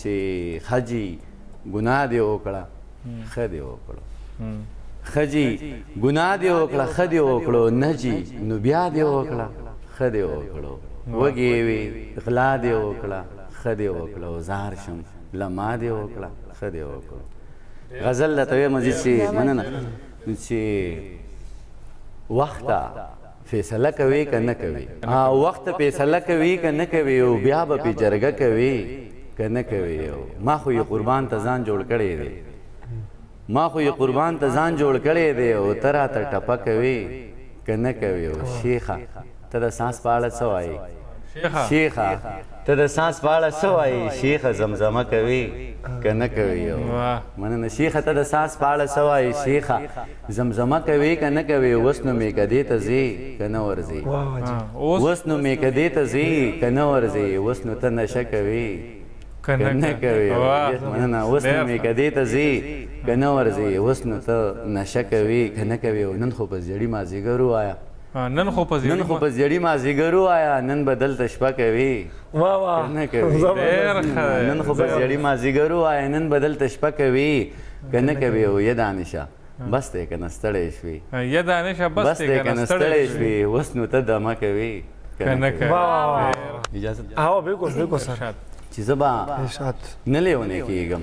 چې حجي ګناه دې وکړه ښه دې وکړو ښځي ګناه دې وکړه ښه دې وکړو نجي نو بیا دې وکړه ښه دې وکړو وږې وې غلا دې وکړه ښه دې وکړو زار شم لما دې وکړه ښه دې وکړو غزل راته ویې مزید چې مننه چې وخته فیصله کوي که نه کوي وخت فیصله کوي که نه کوي او بیا به پې جرګه کوي که نه کوي ما خو یې قربان ته ځان جوړ کړی دی ما خو یې قربان ته ځان جوړ کړی دی او ته راته ټپه کوي که نه کوي او شیخه ته د سانس په اړه څه وایي شیخه ته د سانس په اړه څه وایي شیخه زمزمه کوي که نه کوي مننه شیخه ته د سانس په اړه څه وایي شیخه زمزمه کوي که نه کوي اوس نو میکدې ته ځې که نه ورځې اوس نو میکدې ته ځې که نه ورځې اوس نو ته نشه کوي که نه کوي مننه اوس نو میکدې ته ځې که نه ورځې اوس نو ته نشه کوي که نه کوي نن خو په زیړي مازدیګر ووایه نن خو په زیړي مازدیګر ووایه نن به دلته شپه کوي نه کوي نن خو په زیړي مازدیګر ووایه نن به دلته شپه کوي که نه کوي او یه دانشه بس دی که نه ستړی شوې بس دی که نه ستړی شوې اوس نو ته دمه کوي که نه کوي اجازه بالکل سر چې زه به نه لیونی کېږم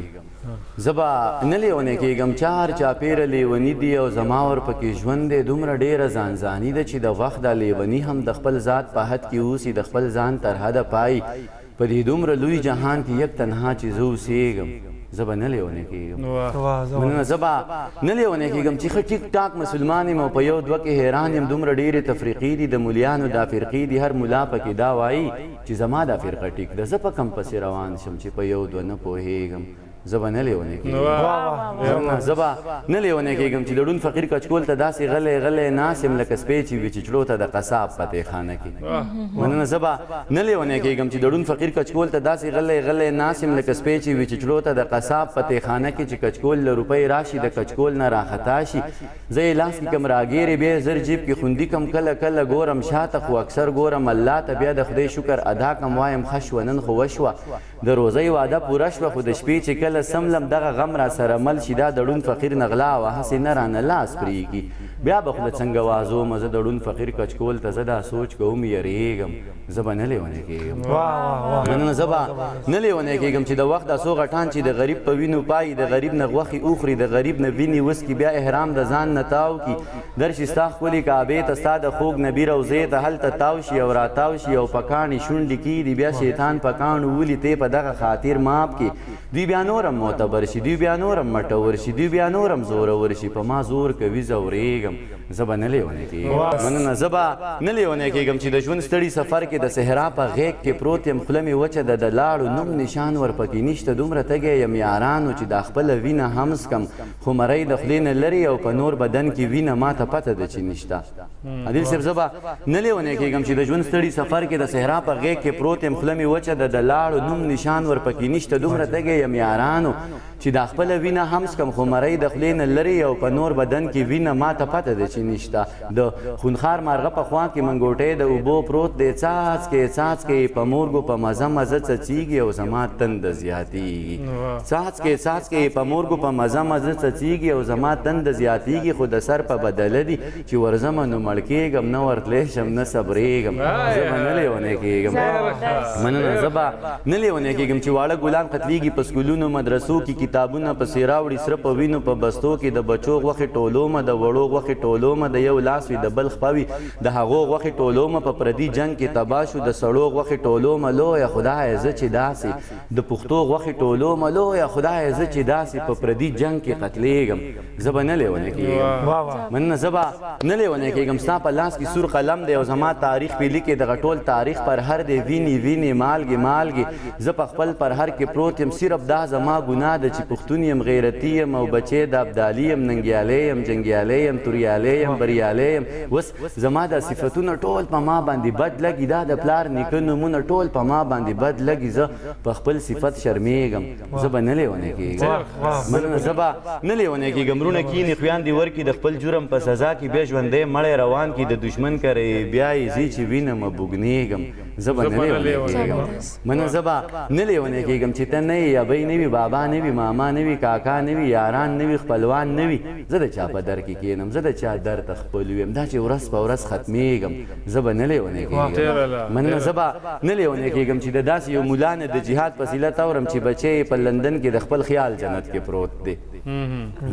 زه به نه لیونی کېږم چار چاپېره لیوني دي او زما ورپکې ژوند دی دومره ډېره ځانځاني ده چې د وخت دا لیوني هم د خپل ذات په حد کې اوسي د خپل ځان تر حده پایي په دې دومره لوی جهان کې یک تنها چې زه اوسېږم زه به نه لیونی کېږم مننه زه به نه لیونی کېږم چې ښه ټیک ټاک مسلمان یم او په یو دوه کې حیران یم دومره ډېرې تفریقې دي د مولیانو دا فرقې دي هر ملا پکې دا وایي چې زما دا فرقه ټیک ده زه په کم پسې روان شم چې په یو دوه نه پوهېږم زه به نه لیونی کېږم زه به نه لیونی کېږم چې د ړوند فقیر کچکول ته داسې غلی غلی ناست یم لکه سپی چې وي چې چړو ته د قصاب پتې خانه کې مننه زه به نه لیونی کېږم چې د ړوند فقیر کچکول ته داسې غلی غلی ناست یم لکه سپی چې وي چې چړو ته د قصاب پتې خانه کې چې کچکول له روپۍ راشي د کچکول نه راخطا شي زه یې لاس کې کم راګیرې بیا زر جیب کې خوندي کم کله کله ګورم شاته خو اکثر ګورم الله ته بیا د خدای شکر ادا کم وایم ښه شوه نن خو وشوه د روزۍ واده پوره شوه خو د شپې چې کله سملم دغه غم را سره مل شي دا د ړوند فقیر نه غلا وه هسې نه رانه لاس پرېږي بیا به خوله څنګه وازومه زه د ړوند فقیر کچکول ته زه دا سوچ کوم یریږم زه به نه لیونی کېږم مننه زه به نه لیونی کېږم چې د وخت دا څو غټان چې د غریب په وینو پایي د غریب نه غوښې اوخري د غریب نه وینې وسکي بیا احرام د ځان نه تاو کي درشي ستا ښکلې کعبې ته ستا د خوږ نبي روضې ته هلته تاو شي او راتاو شي او پکاڼې شونډې کېږدي بیا شیطان پکاڼو ولي تی په دغه خاطر ماپ کې دوی بیا نورم معتبر شي دوی بیا نورم مټور شي دوی بیا نورم زورور شي په ما زور کوي زورېږم زه به نه لیونی کېږم مننه زه به نه لیونی کېږم چې د ژوند ستړي سفر کې د صحرا په غیږ کې پروت یم خوله مې وچه ده د لاړو نوم نشان ورپکې نشته دومره تږی یم یارانو چې دا خپله وینه هم څکم خو مرۍ د خولې نه لرې او په نور بدن کې وینه ما ته پته ده چې نشته عادل صاحب زه به نه لیونی کېږم چې د ژوند ستړي سفر کې د صحرا په غیږ کې پروت یم خوله مې وچه ده د لاړو نوم نشان ورپکې نشته دومره تږی یم یارانو چې دا خپله وینه هم څکم خو مرۍ د خولې نه لرې او په نور بدن کې وینه ما ته پته ده چې نشته د خونخار مارغه په خوا کې منګوټی د اوبو پروت دی څاڅکې څاڅکې په مورګو په مزه مزه څڅېږي او زما تنده زیاتېږي څاڅکې څاڅکې په مورګو په مزه مزه څڅېږي او زما تنده زیاتېږي خو د سر په بدله دي چې ورځمه نو مړ کېږم نه ورتلی شم نه صبرېږم زه به نه لیونی کېږم مننه زه به نه لیونی کېږم چې واړه ګلان قتلیږي په سکولونو مدرسو کې کتابونه پسې راوړي سره په وینو په بستو کې د بچو غوښې ټولومه د وړو غوښې ټولومه د یو لاس وي د بل خپه وي د هغو غوښې ټولومه په پردي جنګ کې تباه شو د سړو غوښې ټولومه لویه خدایه زه چې داسې د پښتو غوښې ټولومه لویه خدایه زه چې داسې په پردي جنګ کې قتلېږم زه به نه لیونی کېږم مننه زه به نه لیونی کېږم ستا په لاس کې سور قلم دی او زما تاریخ پې لیکې دغه ټول تاریخ پر هر دی وینې وینې مالګې مالګې زه په خپل پر هر کې پروت یم صرف دا زما ګناه ده چې پښتون یم غیرتي یم او بچی د ابدالي یم ننګیالی یم جنګیالی یم توریالی یم بریالی یم اوس زما دا صفتونه ټول په ما باندې بد لګي دا د پلار نیکه نومونه ټول په ما باندې بد لګي زه په خپل صفت شرمېږم زه به نه لیونی کېږم مننه زه به نه لیونی کېږم وروڼه کښېني خویان دې ورکړي د خپل جرم په سزا کې بیا ژوندی مړی روان کړي د دشمن کره بیا یې ځي چې وینمه بوګنېږم زه به نه لیونی کېږم منه زه به نه لیونی کېږم چې ته نه یې ابۍ نه وي بابا نه وي ماما نه وي کاکا نه وي یاران نه وي خپلوان نه وي زه د چا په در کې کښېنم زه د چا در ته خپل ویم دا چې ورځ په ورځ ختمېږم زه به نه لیونی کېږم مننه زه به نه لیونی کېږم چې د داسې یو ملا نه د جهاد فضیلت اورم چې بچی په لندن کې د خپل خیال جنت کې پروت دی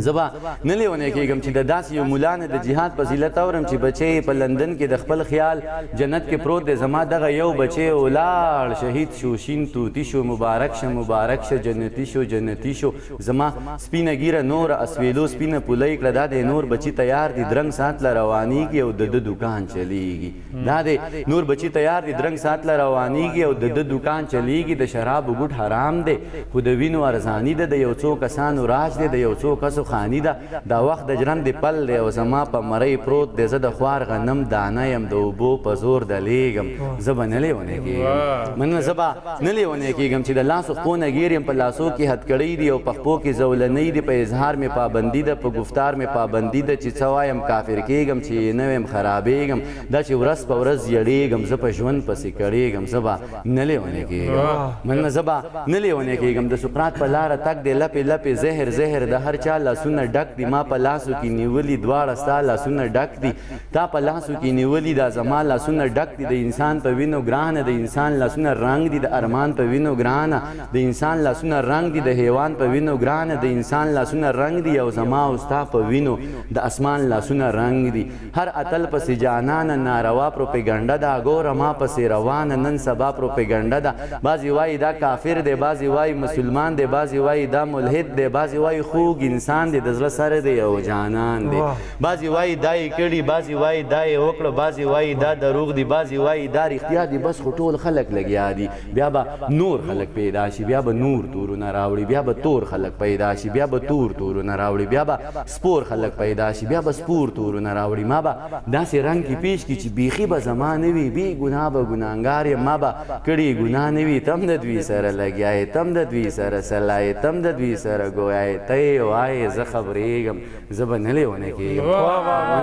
زه به نه لیونی کېږم چې د داسې یو ملا نه د جهاد فضیلت اورم چې بچی په لندن کې د خپل خیال جنت کې پروت دی زما دغه یو بچی ولاړ شهید شو شین توتی شو مبارک شه جنتی شو جنتی شو زما سپینه ګیره نور اسویلو سپینه پولی کړه دا د نور بچی تیار دي درنګ سات له روانیږي او د دکان چلیږي دا د نور بچی تیار دي درنګ سات له روانیږي او د دکان چلیږي د شراب ګټ حرام دی خو د وینو ارزانی ده د یو څو کسانو راج دی د یو څو کسو خانی ده دا وخت د ژرندې پل دی او زما په مرۍ پروت دی زه د خوار غنم دانه یم د اوبو په زور دلیږم زه به نه لیونی کېږم مننه زه به نه لیونی کېږم چې د لاسو خپو نه ګیر یم په لاسو کې هتکړۍ دي او په خپو کې زولنۍ دي په اظهار مې پابندي ده په گفتار مې پابندي ده چې څه وایم کافر کېږم چې نه ویم خرابېږم دا چې ورځ په ورځ زیړېږم زه په ژوند پسې کړېږم زه به نه لیونی کېږم مننه زه به نه لیونی کېږم د سقراط په لاره تګ دی لپې لپې زهر زهر د هر چا لاسونه ډک دي ما په لاسو کې نیولي دواړه ستا لاسونه ډک دي تا په لاسو کې نیولي دا زما لاسونه ډک دي د انسان په وینو ګرانه د انسان لاسونه رنګ دي د ارمان په وینو ګرانه د انسان لاسونه رنګ دي د حیوان په وینو ګرانه د انسان لاسونه رنګ دي او زما او ستا په وینو د اسمان لاسونه رنګ دي هر اتل پسې جانانه ناروا پروپیګنډه ده ګوره ما پسې روانه نن سبا پروپیګنډه ده بعضې وایي دا کافر دی بعضې وایي مسلمان دی بعضې وایي دا ملحد دی بعضې وایي خوږ انسان دی د زړه سره دی او جانان دی بعضې وایي دا یې کړي بعضې وایي دا یې وکړه بعضې وایي دا دروغ دی بعضې وایي دا رښتیا دی بس خو ټول خلک لګیا دي بیا به نور خلک پیدا شي بیا به نور تورونه راوړي بیا به تور خلک پیدا شي بیا به تور تورونه راوړي بیا به سپور خلک پیدا شي بیا به سپور تورونه راوړي ما به داسې رنګ کې پیش کړي چې بیخي به زما نه وي بې ګناه به ګناهګار یم ما به کړي ګناه نه وي تم د دوی سره لګیا یې تم د دوی سره سلا یې تم د دوی سره ګویا یې ته یې وایې زه خبرېږم زه به نه لیونی کېږم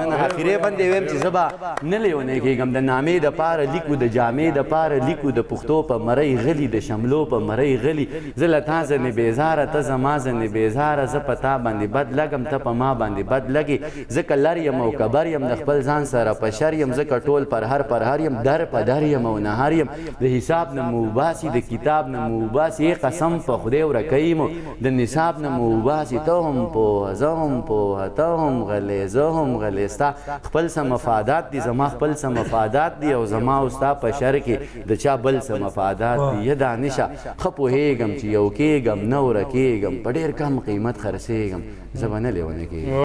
نن اخرې باندې ویم چې زه به نه لیونی کېږم د نامې دپاره لیکو د جامې دپاره لیکو د پښتو په مرۍ غلي د شملو په مرۍ غلي زه له تا ځنې بېزاره ته زما ځنې بېزاره زه په تا باندې بد لګم ته په ما باندې بد لګې ځکه لر یم او کبر یم د خپل ځان سره په شر یم ځکه ټول پرهر یم در په در یم او نهر یم د حساب نه مو وباسي د کتاب نه مو وباسي قسم په خدای ورکوي مو د نصاب نه مو وباسي ته هم پوهه زه هم پوهه ته هم غلې زه هم غلې ستا خپل څه مفادات دي زما خپل څه مفادات دي او زما او ستا په شر کې د چا بل څه مفادات دي یا دانشه ښه پوهېږم چې یو کېږم نه ورکېږم په ډېر کم قیمت خرڅېږم زه به نه لیونی کېږم